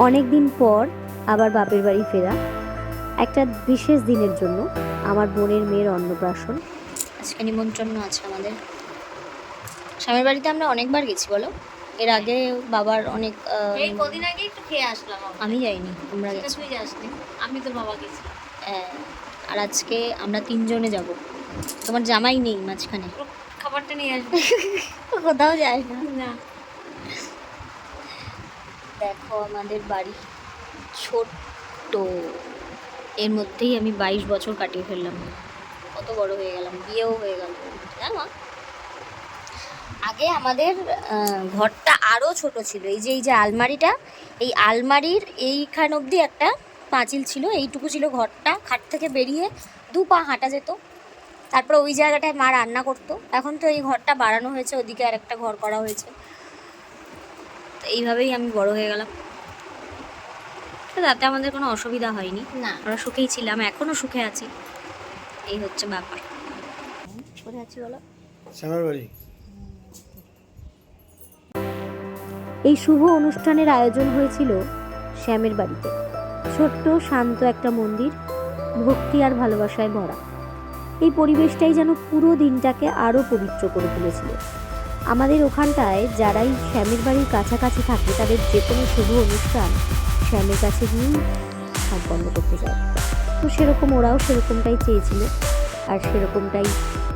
অনেক দিন পর আবার বাপের বাড়ি ফেরা, একটা বিশেষ দিনের জন্য আমার বোনের মেয়ের অন্নপ্রাশন। আজকে নিমন্ত্রণ আছে আমাদের। স্বামীর বাড়িতে আমরা অনেকবার গেছি বলো, এর আগে বাবার অনেক এই কদিন আগে একটু খেয়ে আসলাম আমি যাইনি, আমরা গেছি। তুই যাসনি, আমি তোর বাবা গেছি। আর আজকে আমরা 3 জনে যাব। তোমার জামাই নেই মাঝখানে, খাবারটা নিয়ে আসবি। কোথাও যায় না। না দেখো আমাদের বাড়ি ছোট্ট, এর মধ্যেই আমি 22 বছর কাটিয়ে ফেললাম। কত বড় হয়ে গেলাম, বিয়েও হয়ে গেল জানো। আগে আমাদের ঘরটা আরও ছোট ছিল। এই যে আলমারিটা, এই আলমারির এইখান অবধি একটা পাঁচিল ছিল, এইটুকু ছিল ঘরটা। খাট থেকে বেরিয়ে 2 পা হাঁটা যেত। তারপর ওই জায়গাটায় মা রান্না করতো। এখন তো এই ঘরটা বাড়ানো হয়েছে, ওদিকে আর একটা ঘর করা হয়েছে। তো এইভাবেই আমি বড় হয়ে গেলাম। তাতে আমাদের কোনো অসুবিধা হয়নি, না আমরা সুখেই ছিলাম, এখনও সুখে আছি। এই হচ্ছে ব্যাপার। কোথায় আছি বলো? শ্যামার বাড়ি। এই শুভ অনুষ্ঠানের আয়োজন হয়েছিল শ্যামের বাড়িতে। ছোট্ট শান্ত একটা মন্দির, ভক্তি আর ভালোবাসায় ভরা। এই পরিবেশটাই যেন পুরো দিনটাকে আরও পবিত্র করে তুলেছিল। আমাদের ওখানটায় যারাই শ্যামের বাড়ির কাছাকাছি থাকে তাদের যে কোনো শুভ অনুষ্ঠান শ্যামের কাছে গিয়েই সম্পন্ন করতে যায়। তো সেরকম ওরাও সেরকমটাই চেয়েছিল, আর সেরকমটাই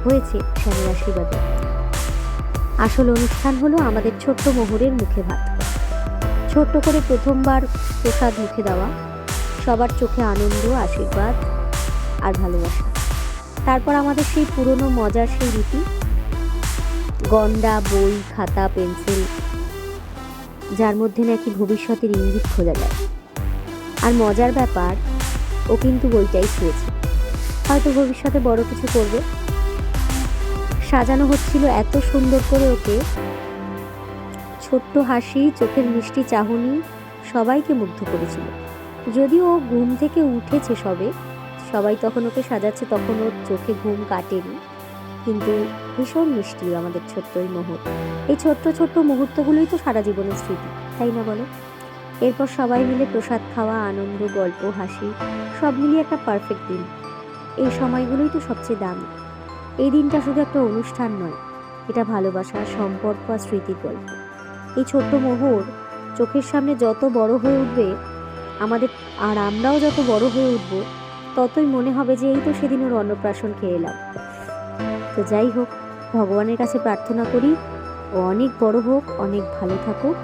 হয়েছে শ্যামের আশীর্বাদে। আসল অনুষ্ঠান হলো আমাদের ছোট্ট মোহরের মুখে ভাত। ছোট্ট করে প্রথমবার প্রসাদ মুখে দেওয়া, সবার চোখে আনন্দ, আশীর্বাদ আর ভালোবাসা। তারপর আমাদের সেই পুরনো মজার সেই রীতি, গন্ডা, বই, খাতা, পেন্সিল, যার মধ্যে নাকি ভবিষ্যতের ইঙ্গিত খোঁজা যায়। আর মজার ব্যাপার, ও কিন্তু বইটাই ছুঁয়েছে, হয়তো ভবিষ্যতে বড় কিছু করবে। সাজানো হচ্ছিল এত সুন্দর করে ওকে, ছোট্ট হাসি, চোখের মিষ্টি চাহনি সবাইকে মুগ্ধ করেছিল। যদিও ও ঘুম থেকে উঠেছে সবে, সবাই তখন ওকে সাজাচ্ছে, তখন ওর চোখে ঘুম কাটেনি, কিন্তু ভীষণ মিষ্টি আমাদের ছোট্ট এই মুহূর্ত। এই ছোট্ট ছোট্ট মুহূর্তগুলোই তো সারা জীবনের স্মৃতি, তাই না বলো? এরপর সবাই মিলে প্রসাদ খাওয়া, আনন্দ, গল্প, হাসি সব মিলিয়ে একটা পারফেক্ট দিন। এই সময়গুলোই তো সবচেয়ে দামি। এই দিনটা শুধু একটা অনুষ্ঠান নয়, এটা ভালোবাসা, সম্পর্ক আর স্মৃতির গল্প। এই ছোট্ট মোহর চোখের সামনে যত বড় হয়ে উঠবে আমাদের, আর আমরাও যত বড় হয়ে উঠব, ততই মনে হবে যে এই তো সেদিন ওর অন্নপ্রাশন খেয়ে এলাম। তো যাই হোক, ভগবানের কাছে প্রার্থনা করি ও অনেক বড় হোক, অনেক ভালো থাকুক,